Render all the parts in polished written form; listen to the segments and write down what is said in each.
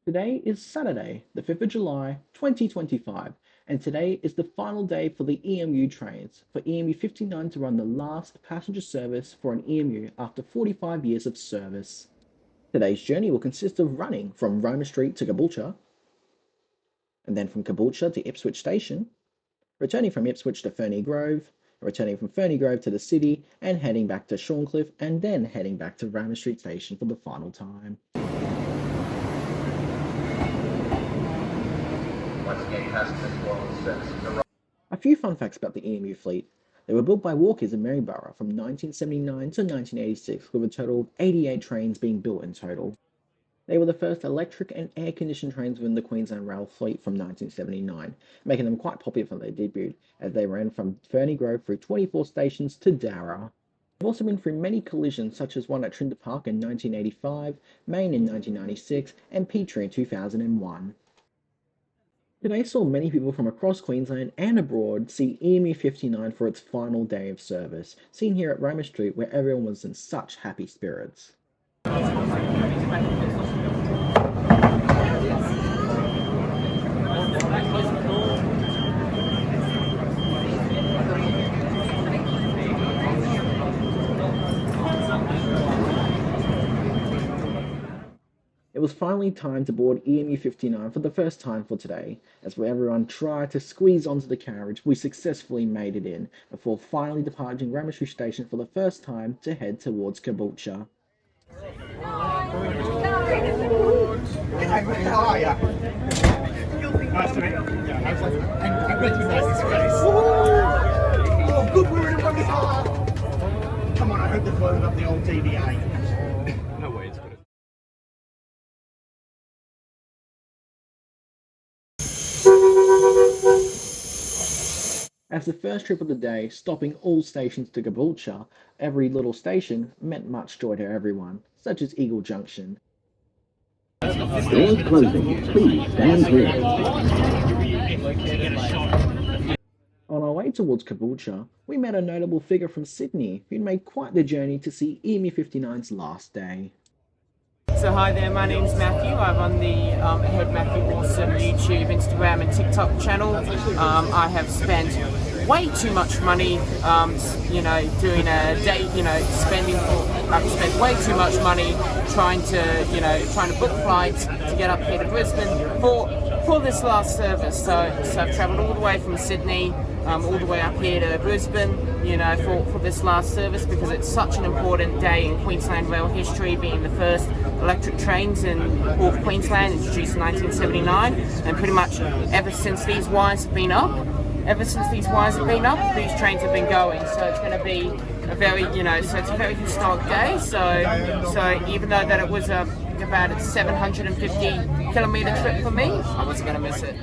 Today is Saturday, the 5th of July, 2025, and today is the final day for the EMU trains, for EMU 59 to run the last passenger service for an EMU after 45 years of service. Today's journey will consist of running from Roma Street to Caboolture, and then from Caboolture to Ipswich Station, returning from Ipswich to Ferny Grove, returning from Ferny Grove to the city, and heading back to Shorncliffe, and then heading back to Roma Street Station for the final time. A few fun facts about the EMU fleet. They were built by Walkers in Maryborough from 1979 to 1986, with a total of 88 trains being built in total. They were the first electric and air-conditioned trains within the Queensland rail fleet from 1979, making them quite popular for their debut, as they ran from Ferny Grove through 24 stations to Darra. They've also been through many collisions, such as one at Trinder Park in 1985, Maine in 1996, and Petrie in 2001. Today saw many people from across Queensland and abroad see EMU 59 for its final day of service, seen here at Roma Street where everyone was in such happy spirits. It was finally time to board EMU 59 for the first time for today. As everyone tried to squeeze onto the carriage, we successfully made it in, before finally departing Roma Street Station for the first time to head towards Caboolture. How are you? Nice to meet you. Yeah, I recognise this face. Oh, good, we're in a rugby. Come on, I hope they've loaded up the old DVA. No way, it's good. As the first trip of the day, stopping all stations to Caboolture, every little station meant much joy to everyone, such as Eagle Junction. Doors closing. Please stand clear. On our way towards Caboolture, we met a notable figure from Sydney who'd made quite the journey to see EMU 59's last day. So hi there, my name's Matthew. I'm on the Head Matthew Awesome YouTube, Instagram and TikTok channel. I have spent way too much money, doing a day, I've spent way too much money trying to book flights to get up here to Brisbane for this last service. So I've travelled all the way from Sydney, all the way up here to Brisbane, for this last service, because it's such an important day in Queensland rail history, being the first electric trains in all of Queensland, introduced in 1979, and pretty much ever since these wires have been up, these trains have been going. So it's going to be a very, so it's a very historic day. So even though that it was about a 750 kilometre trip for me, I wasn't going to miss it.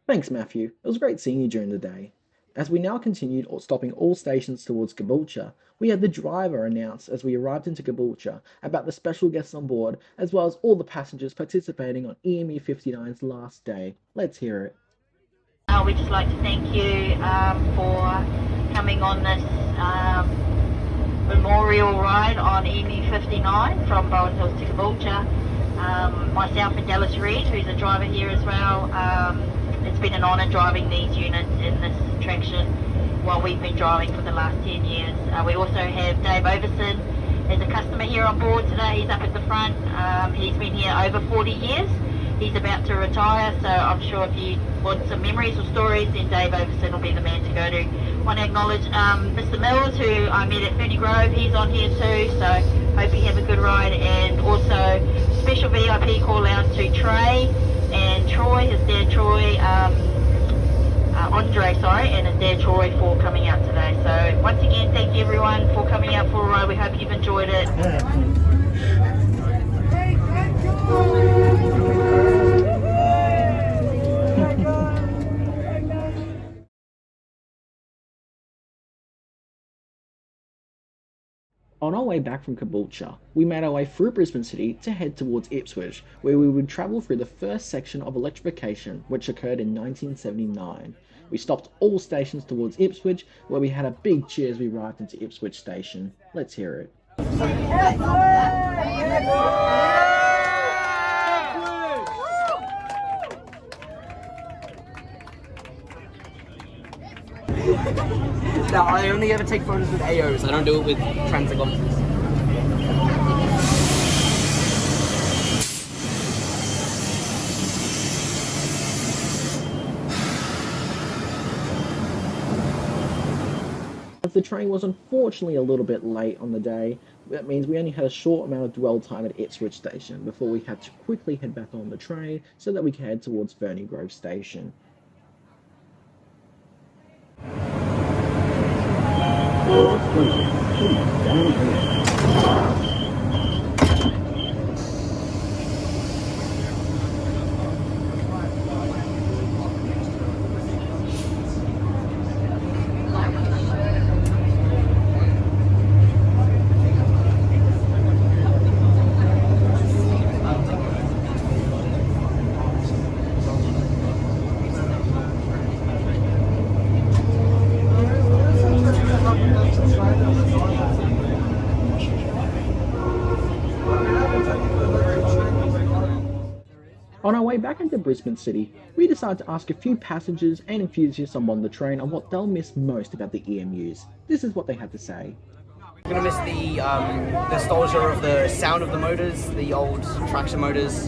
Thanks, Matthew. It was great seeing you during the day. As we now continued stopping all stations towards Caboolture, we had the driver announce as we arrived into Caboolture about the special guests on board, as well as all the passengers participating on EMU 59's last day. Let's hear it. We'd just like to thank you for coming on this memorial ride on EMU 59 from Bowen Hills to Caboolture. Myself and Dallas Reed, who's a driver here as well. It's been an honour driving these units in this attraction while we've been driving for the last 10 years. We also have Dave Overson as a customer here on board today. He's up at the front. He's been here over 40 years. He's about to retire, so I'm sure if you want some memories or stories, then Dave Overson will be the man to go to. I want to acknowledge Mr. Mills, who I met at Ferny Grove. He's on here too, so hope you have a good ride. And also special VIP call out to Trey and Troy, his dad Troy, Andre, and his dad Troy for coming out today. So once again, thank you everyone for coming out for a ride. We hope you've enjoyed it. On our way back from Caboolture, we made our way through Brisbane City to head towards Ipswich, where we would travel through the first section of electrification, which occurred in 1979. We stopped all stations towards Ipswich, where we had a big cheer as we arrived into Ipswich Station. Let's hear it. No, I only ever take photos with AOs. I don't do it with transagonals. As the train was unfortunately a little bit late on the day, that means we only had a short amount of dwell time at Ipswich station before we had to quickly head back on the train so that we could head towards Ferny Grove station. On our way back into Brisbane City, we decided to ask a few passengers and enthusiasts on board the train on what they'll miss most about the EMUs. This is what they had to say. I'm gonna miss the nostalgia of the sound of the motors, the old traction motors,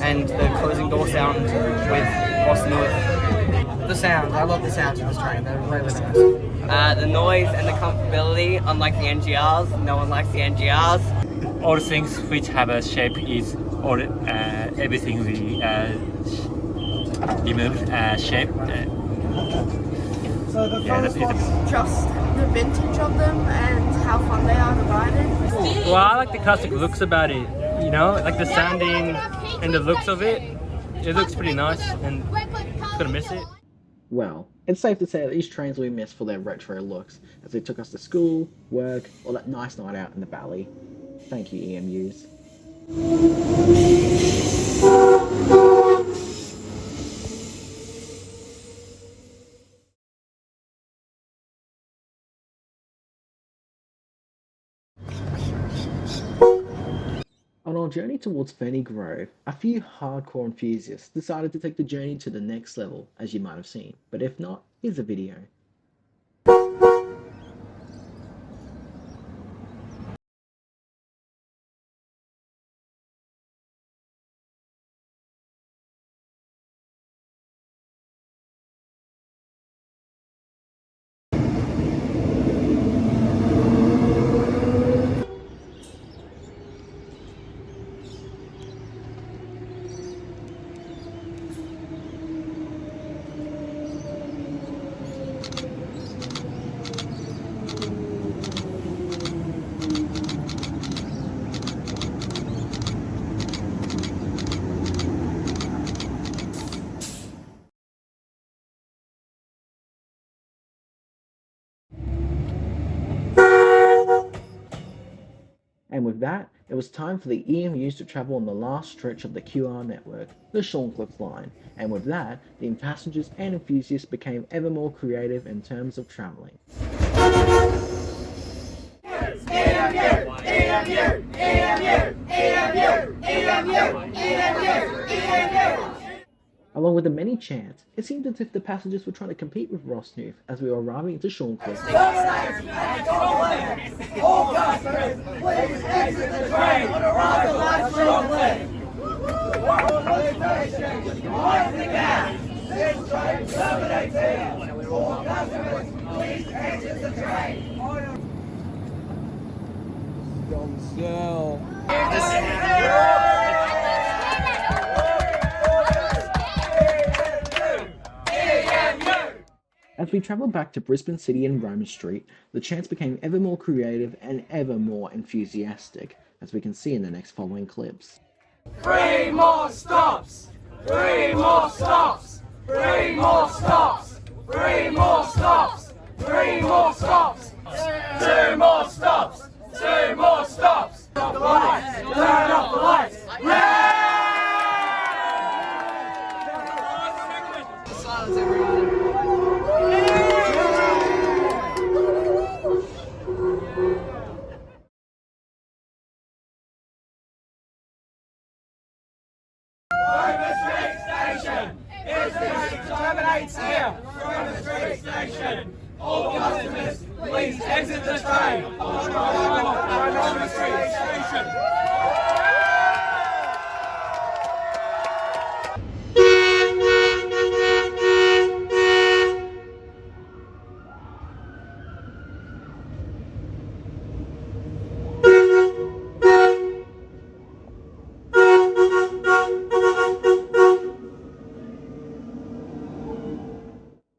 and the closing door sound with Boston North. The sounds, I love the sounds of this train, they're really nice. The noise and the comfortability, unlike the NGRs, no one likes the NGRs. All things which have a shape is all everything we remove shape. So the first one's just the vintage of them and how fun they are to ride in. Well, I like the classic looks about it, you know, like the sounding and the looks of it. It looks pretty nice and gonna miss it. Well, it's safe to say that these trains will be missed for their retro looks, as they took us to school, work, or that nice night out in the valley. Thank you, EMUs. On our journey towards Ferny Grove, a few hardcore enthusiasts decided to take the journey to the next level, as you might have seen, but if not, here's a video. And with that, it was time for the EMUs to travel on the last stretch of the QR network, the Shorncliffe Line. And with that, the passengers and enthusiasts became ever more creative in terms of travelling. Along with the many chants, it seemed as if the passengers were trying to compete with Rossnooth as we were arriving into Shorncliffe. All customers, please exit the train on arrival at Shorncliffe. Mind the gap. This train terminates here. All customers, please exit the train. Don't sell. As we travelled back to Brisbane City and Roma Street, the chants became ever more creative and ever more enthusiastic, as we can see in the next following clips. 3 more stops! 3 more stops! 3 more stops! 3 more stops! 3 more stops! 2 more stops! 2 more stops! Turn off the lights! Turn off the lights! Yeah! Silence, everyone. Roma Street Station! Is the train terminates here? Roma Street Station! All customers, please exit the train on arrival at Roman Street Station.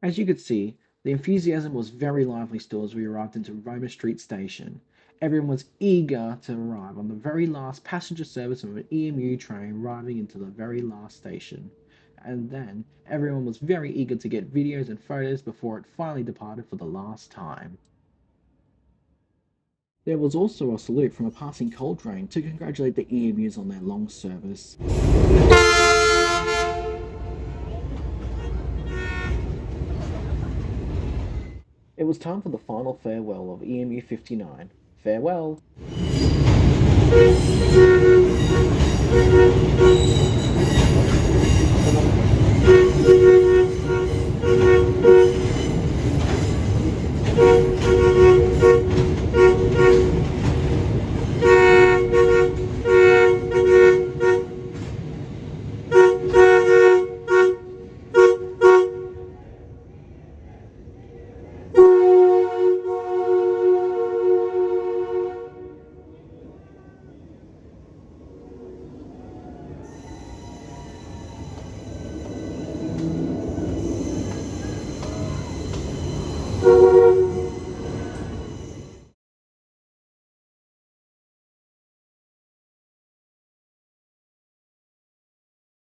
As you could see, the enthusiasm was very lively still as we arrived into Roma Street Station. Everyone was eager to arrive on the very last passenger service of an EMU train arriving into the very last station. And then everyone was very eager to get videos and photos before it finally departed for the last time. There was also a salute from a passing coal train to congratulate the EMUs on their long service. It was time for the final farewell of EMU 59. Farewell!